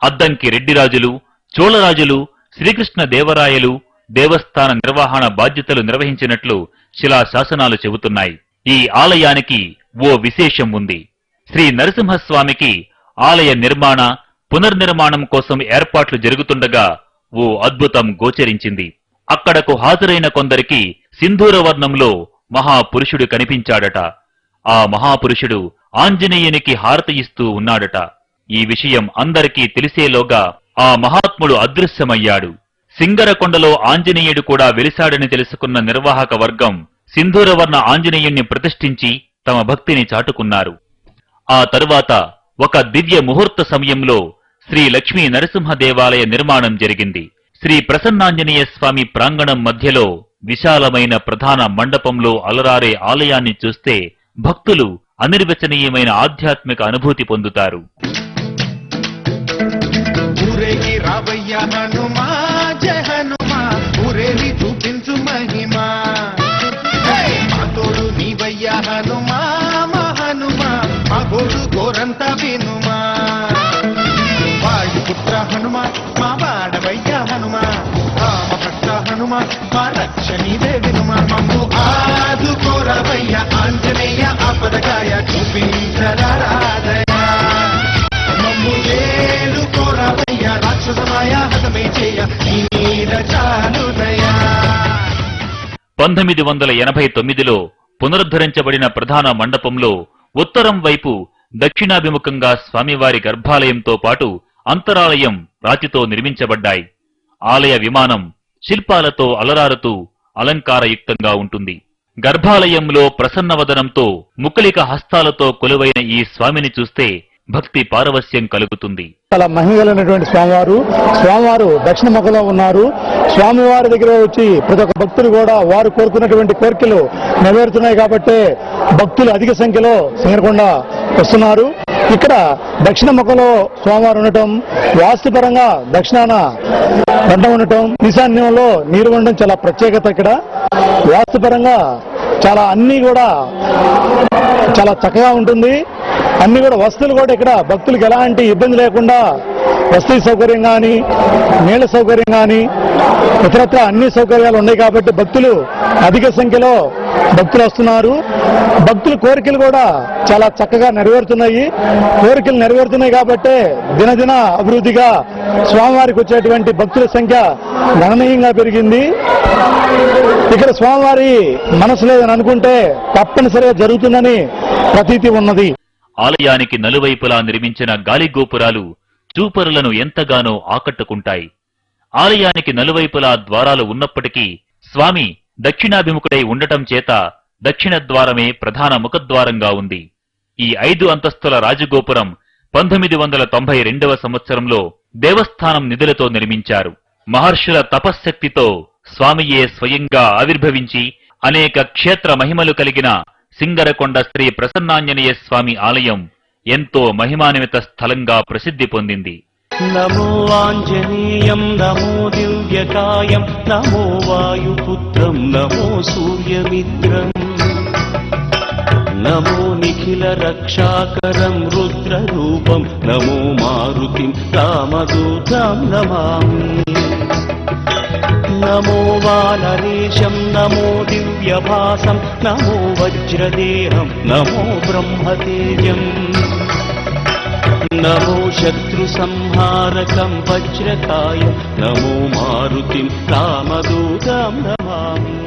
అద్దంకి రెడ్డిరాజులు, చోళరాజులు, శ్రీకృష్ణ దేవరాయలు దేవస్థాన నిర్వహణ బాధ్యతలు నిర్వహించినట్లు శిలాశాసనాలు చెబుతున్నాయి. ఈ ఆలయానికి ఓ విశేషం ఉంది. శ్రీ నరసింహస్వామికి ఆలయ నిర్మాణ, పునర్నిర్మాణం కోసం ఏర్పాట్లు జరుగుతుండగా ఓ అద్భుతం గోచరించింది. అక్కడకు హాజరైన కొందరికి సింధూరవర్ణంలో మహాపురుషుడు కనిపించాడట. ఆ మహాపురుషుడు ఆంజనేయునికి హారతి ఇస్తూ ఉన్నాడట. ఈ విషయం అందరికీ తెలిసేలోగా ఆ మహాత్ముడు అదృశ్యమయ్యాడు. సింగరకొండలో ఆంజనేయుడు కూడా వెలిశాడని తెలుసుకున్న నిర్వాహక వర్గం సింధూరవర్ణ ఆంజనేయుణ్ణి ప్రతిష్ఠించి తమ భక్తిని చాటుకున్నారు. ఆ తరువాత ఒక దివ్య ముహూర్త సమయంలో శ్రీ లక్ష్మీ నరసింహ దేవాలయ నిర్మాణం జరిగింది. శ్రీ ప్రసన్నాంజనేయ స్వామి ప్రాంగణం మధ్యలో విశాలమైన ప్రధాన మండపంలో అలరారే ఆలయాన్ని చూస్తే భక్తులు అనిర్వచనీయమైన ఆధ్యాత్మిక అనుభూతి పొందుతారు. వాయుపుత్ర హనుమ మా వాడవయ్య హనుమ, రామభక్త హనుమ మా రక్షణి దేవినుమ, మమ్ము ఆదుకోరవయ్య ఆంజనేయ ఆపదగాయ చూపించరాదయ, మమ్ము ఏలుకోరవయ్య రాక్షసమాయ హతమే చేయ నీడ చాలుదయా. 1989లో పునరుద్ధరించబడిన ప్రధాన మండపంలో ఉత్తరం వైపు దక్షిణాభిముఖంగా స్వామివారి గర్భాలయంతో పాటు అంతరాలయం రాతితో నిర్మించబడ్డాయి. ఆలయ విమానం శిల్పాలతో అలరారుతూ అలంకారయుక్తంగా ఉంటుంది. గర్భాలయంలో ప్రసన్నవదనంతో ముకులిక హస్తాలతో కొలువైన ఈ స్వామిని చూస్తే భక్తి పారవస్యం కలుగుతుంది. చాలా మహిమగలైనటువంటి స్వామివారు దక్షిణ ముఖంలో ఉన్నారు. స్వామివారి దగ్గర వచ్చి ప్రతి ఒక్క భక్తులు కూడా వారు కోరుకున్నటువంటి కోరికలు నెరవేరుతున్నాయి కాబట్టి భక్తులు అధిక సంఖ్యలో సింగరకొండ వస్తున్నారు. ఇక్కడ దక్షిణ ముఖంలో స్వామివారు ఉండటం, వాస్తుపరంగా దక్షిణాన గంట ఉండటం, ఈశాన్యంలో నీరు ఉండడం చాలా ప్రత్యేకత. ఇక్కడ వాస్తుపరంగా చాలా అన్ని కూడా చాలా చక్కగా ఉంటుంది. అన్ని కూడా వస్తువులు కూడా ఇక్కడ భక్తులకు ఎలాంటి ఇబ్బంది లేకుండా వస్తు సౌకర్యం కానీ, నీళ్ల సౌకర్యం కానీ, ఇతరత్ర అన్ని సౌకర్యాలు ఉన్నాయి కాబట్టి భక్తులు అధిక సంఖ్యలో భక్తులు వస్తున్నారు. భక్తుల కోరికలు కూడా చాలా చక్కగా నెరవేరుతున్నాయి. కోరికలు నెరవేరుతున్నాయి కాబట్టి దినదిన అభివృద్ధిగా స్వామివారికి వచ్చేటువంటి భక్తుల సంఖ్య గణనీయంగా పెరిగింది. ఇక్కడ స్వామివారి మనసు లేదని అనుకుంటే తప్పనిసరిగా జరుగుతుందని ప్రతీతి ఉన్నది. ఆలయానికి నలువైపులా నిర్మించిన గాలి గోపురాలు చూపరులను ఎంతగానో ఆకట్టుకుంటాయి. ఆలయానికి నలువైపులా ద్వారాలు ఉన్నప్పటికీ స్వామి దక్షిణాభిముఖుడై ఉండటం చేత దక్షిణ ద్వారమే ప్రధాన ముఖద్వారంగా ఉంది. ఈ 5 అంతస్తుల రాజగోపురం 1992వ సంవత్సరంలో దేవస్థానం నిధులతో నిర్మించారు. మహర్షుల తపశ్శక్తితో స్వామియే స్వయంగా ఆవిర్భవించి అనేక క్షేత్ర మహిమలు కలిగిన సింగరకొండ శ్రీ ప్రసన్నాంజనేయ స్వామి ఆలయం ఎంతో మహిమాన్విత స్థలంగా ప్రసిద్ధి పొందింది. నమో ఆంజనేయం నమో దివ్యకాయం నమో వాయుపుత్రం నమో సూర్యమిత్రం నమో నిఖిల రక్షాకరం రుద్రరూపం నమో మారుతిం రామదూతం నమామి. నమో వానరేశం నమో దివ్యభాసం నమో వజ్రదేహం నమో బ్రహ్మతేజం నమో శత్రు సంహారకం వజ్రకాయం నమో మారుతిం రామదూతం నమామి.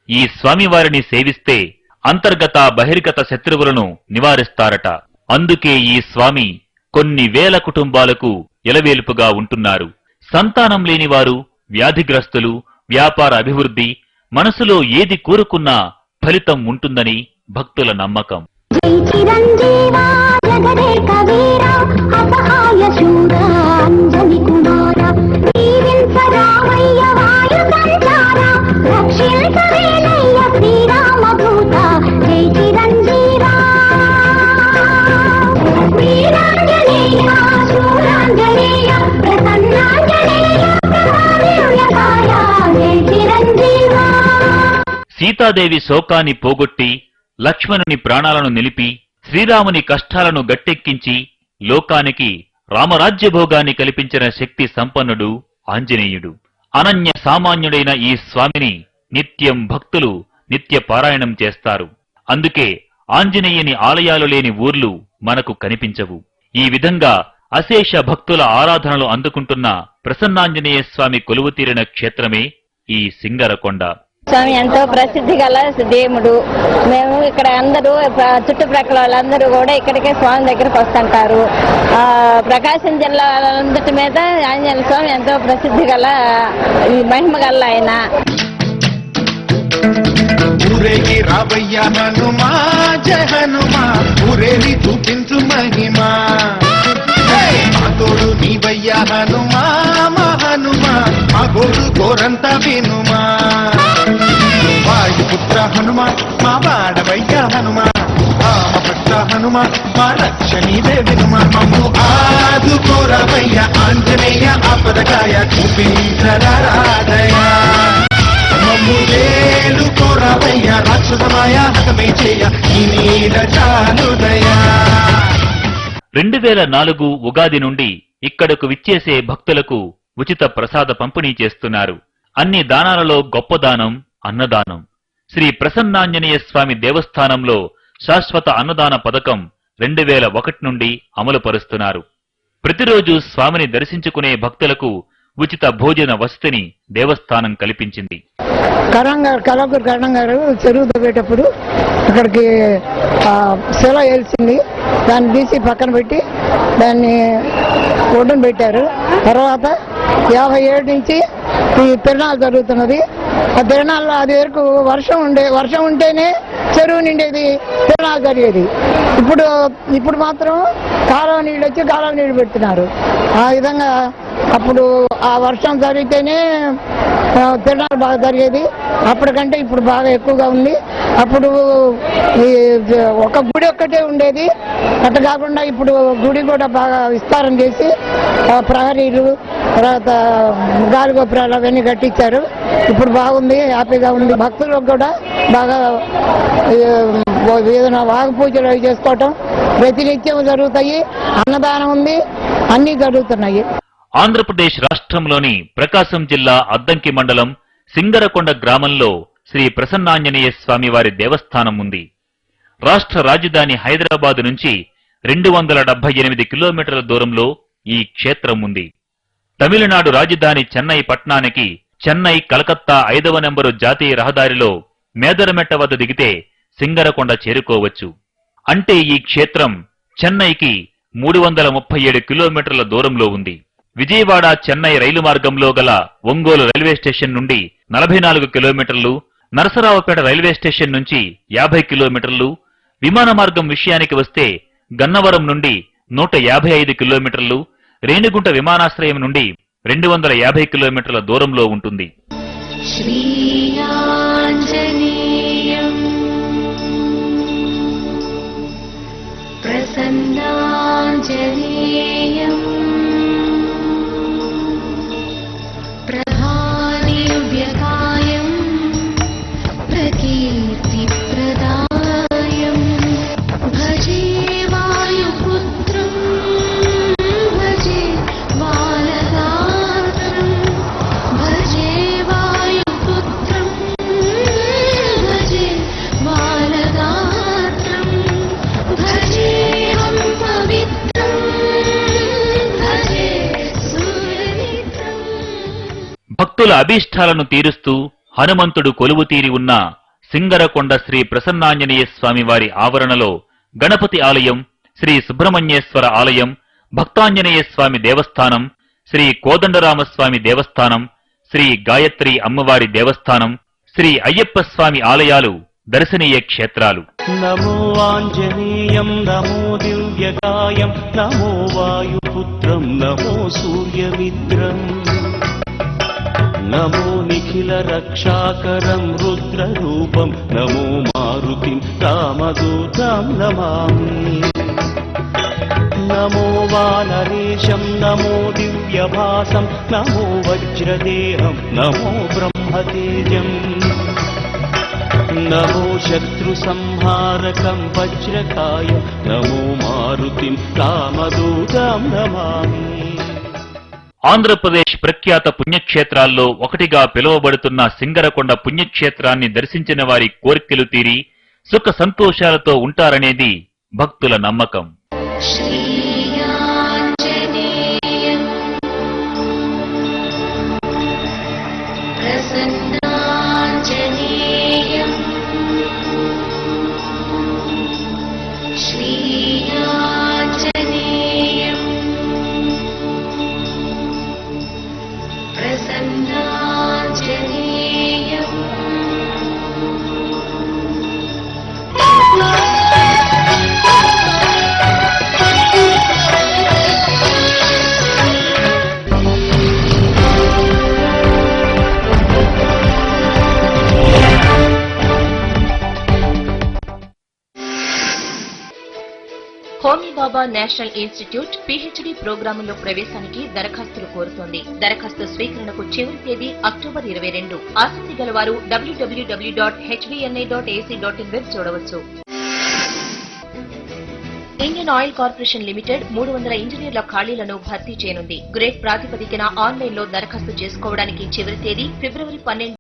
ఈ స్వామివారిని సేవిస్తే అంతర్గత బహిర్గత శత్రువులను నివారిస్తారట. అందుకే ఈ స్వామి కొన్ని వేల కుటుంబాలకు ఎలవేలుపుగా ఉంటున్నారు. సంతానం లేనివారు, వ్యాధిగ్రస్తులు, వ్యాపార అభివృద్ధి, మనసులో ఏది కోరుకున్నా ఫలితం ఉంటుందని భక్తుల నమ్మకం. సీతాదేవి శోకాన్ని పోగొట్టి లక్ష్మణుని ప్రాణాలను నిలిపి శ్రీరాముని కష్టాలను గట్టెక్కించి లోకానికి రామరాజ్యభోగాన్ని కల్పించిన శక్తి సంపన్నుడు ఆంజనేయుడు. అనన్య సామాన్యుడైన ఈ స్వామిని నిత్యం భక్తులు నిత్య పారాయణం చేస్తారు. అందుకే ఆంజనేయుని ఆలయాలు లేని ఊర్లు మనకు కనిపించవు. ఈ విధంగా అశేష భక్తుల ఆరాధనలు అందుకుంటున్న ప్రసన్నాంజనేయ స్వామి కొలువుతీరిన క్షేత్రమే ఈ సింగరకొండ. స్వామి ఎంతో ప్రసిద్ధి గల దేవుడు. మేము ఇక్కడ అందరూ చుట్టుప్రక్కల వాళ్ళందరూ కూడా ఇక్కడికే స్వామి దగ్గరకు వస్తుంటారు. ప్రకాశం జిల్లా అంతటి మీద ఆంజనేయ స్వామి ఎంతో ప్రసిద్ధి గల మహిమ గల ఆయన. ఊరేగి రావయ్య హనుమా జయ హనుమా, ఊరేగి చూపించు మహిమా. మా తోడు నీవయ్య హనుమా మా హనుమా, మా గోడు గోరంత వినుమా. వాయుపుత్ర హనుమా మా వాడవయ్య హనుమా, రామభక్త హనుమా మా రక్షణీదే వినుమా. మమ్ము ఆదుకోరవయ్య ఆంజనేయ, ఆపదకాయ చూపించరాదయ. మమ్ము వేలుకోరవయ్య రాక్షసమాయ, హతమే చేయ ఈ నీడ చాలుదయా. 2004 ఉగాది నుండి ఇక్కడకు విచ్చేసే భక్తులకు ఉచిత ప్రసాద పంపిణీ చేస్తున్నారు. అన్ని దానాలలో గొప్ప దానం అన్నదానం. శ్రీ ప్రసన్నాంజనేయ స్వామి దేవస్థానంలో శాశ్వత అన్నదాన పథకం 2001 నుండి అమలు పరుస్తున్నారు. ప్రతిరోజు స్వామిని దర్శించుకునే భక్తులకు ఉచిత భోజన వసతిని దేవస్థానం కల్పించింది. కలకూరు కరణం గారు చెరువు తవ్వేటప్పుడు అక్కడికి శిల వేల్చింది. దాన్ని తీసి పక్కన పెట్టి దాన్ని ఒడ్డున పెట్టారు. తర్వాత 57 నుంచి ఈ తిరణాలు జరుగుతున్నది. ఆ తిరణాల్లో అది వరకు వర్షం ఉంటేనే చెరువు నిండేది, తిరణాలు జరిగేది. ఇప్పుడు మాత్రం కాలువ నీళ్ళు వచ్చి కాలువ నీళ్ళు పెడుతున్నారు. ఆ విధంగా అప్పుడు ఆ వర్షం జరిగితేనే తిరణాలు బాగా జరిగేది. అప్పటికంటే ఇప్పుడు బాగా ఎక్కువగా ఉంది. అప్పుడు ఈ ఒక గుడి ఒక్కటే ఉండేది, అట్లా కాకుండా ఇప్పుడు గుడి కూడా బాగా విస్తారం చేసి ప్రహరీలు, తర్వాత గాలిగోపురాలు అవన్నీ కట్టించారు. ఇప్పుడు బాగుంది, హ్యాపీగా ఉంది. భక్తులకు కూడా బాగా ఏదైనా వాగు పూజలు అవి చేసుకోవటం ప్రతినిత్యం జరుగుతాయి. అన్నదానం ఉంది, అన్నీ జరుగుతున్నాయి. ఆంధ్రప్రదేశ్ రాష్ట్రంలోని ప్రకాశం జిల్లా అద్దంకి మండలం సింగరకొండ గ్రామంలో శ్రీ ప్రసన్నాంజనేయ స్వామి వారి దేవస్థానం ఉంది. రాష్ట్ర రాజధాని హైదరాబాద్ నుంచి 278 కిలోమీటర్ల దూరంలో ఈ క్షేత్రం ఉంది. తమిళనాడు రాజధాని చెన్నై పట్టణానికి చెన్నై కలకత్తా 5వ నెంబరు జాతీయ రహదారిలో మేదరమెట్ట వద్ద దిగితే సింగరకొండ చేరుకోవచ్చు. అంటే ఈ క్షేత్రం చెన్నైకి 337 కిలోమీటర్ల దూరంలో ఉంది. విజయవాడ చెన్నై రైలు మార్గంలో గల ఒంగోలు రైల్వే స్టేషన్ నుండి 44 కిలోమీటర్లు, నరసరావుపేట రైల్వే స్టేషన్ నుంచి 50 కిలోమీటర్లు, విమాన మార్గం విషయానికి వస్తే గన్నవరం నుండి 155 కిలోమీటర్లు, రేణిగుంట విమానాశ్రయం నుండి 250 కిలోమీటర్ల దూరంలో ఉంటుంది. ప్రసన్నాంజనేయం ప్రధానివ్యకాయం ప్రకీర్తిప్రదాయం భజే వాయుపుత్రం భజే బాలగాత్రం భజే వాయుపుత్రం భజే బాలగాత్రం భజేహం పవిత్రం భజే సూర్యమిత్రం. భక్తుల అభీష్టాలను తీరుస్తూ హనుమంతుడు కొలువు తీరి ఉన్న సింగరకొండ శ్రీ ప్రసన్నాంజనేయ స్వామి వారి ఆవరణలో గణపతి ఆలయం, శ్రీ సుబ్రహ్మణ్యేశ్వర ఆలయం, భక్తాంజనేయ స్వామి దేవస్థానం, శ్రీ కోదండరామస్వామి దేవస్థానం, శ్రీ గాయత్రి అమ్మవారి దేవస్థానం, శ్రీ అయ్యప్ప స్వామి ఆలయాలు దర్శనీయ క్షేత్రాలు. నమో ఆంజనేయం నమో దివ్యకాయం నమో వాయుపుత్రం నమో సూర్యమిత్రం నమో నిఖిల రక్షాకరం రుద్రరూపం నమో మారుతిం రామదూతం నమామి. నమో వానరేశం నమో దివ్యభాసం నమో వజ్రదేహం నమో బ్రహ్మతేజం నమో శత్రు సంహారకం వజ్రకాయం నమో మారుతిం రామదూతం నమామి. ఆంధ్రప్రదేశ్ ప్రఖ్యాత పుణ్యక్షేత్రాల్లో ఒకటిగా పిలువబడుతున్న సింగరకొండ పుణ్యక్షేత్రాన్ని దర్శించిన వారి కోరికలు తీరి సుఖ సంతోషాలతో ఉంటారనేది భక్తుల నమ్మకం. श्रीयाञ्जनेयं प्रसन्नाञ्जनेयं श्रीयाञ्जनेयं प्रसन्नाञ्जनेयं హోమీ బాబా నేషనల్ ఇన్స్టిట్యూట్ పీహెచ్డీ ప్రోగ్రాములో ప్రవేశానికి దరఖాస్తులు కోరుతోంది. దరఖాస్తు స్వీకరణకు చివరి తేదీ అక్టోబర్ 22. ఆసక్తి గలవారు www.hbni.ac.in వెబ్ చూడవచ్చు. ఇండియన్ ఆయిల్ కార్పొరేషన్ లిమిటెడ్ 300 ఇంజనీర్ల ఖాళీలను భర్తీ చేయనుంది. గ్రేడ్ ప్రాతిపదికన ఆన్లైన్లో దరఖాస్తు చేసుకోవడానికి చివరి తేదీ ఫిబ్రవరి 12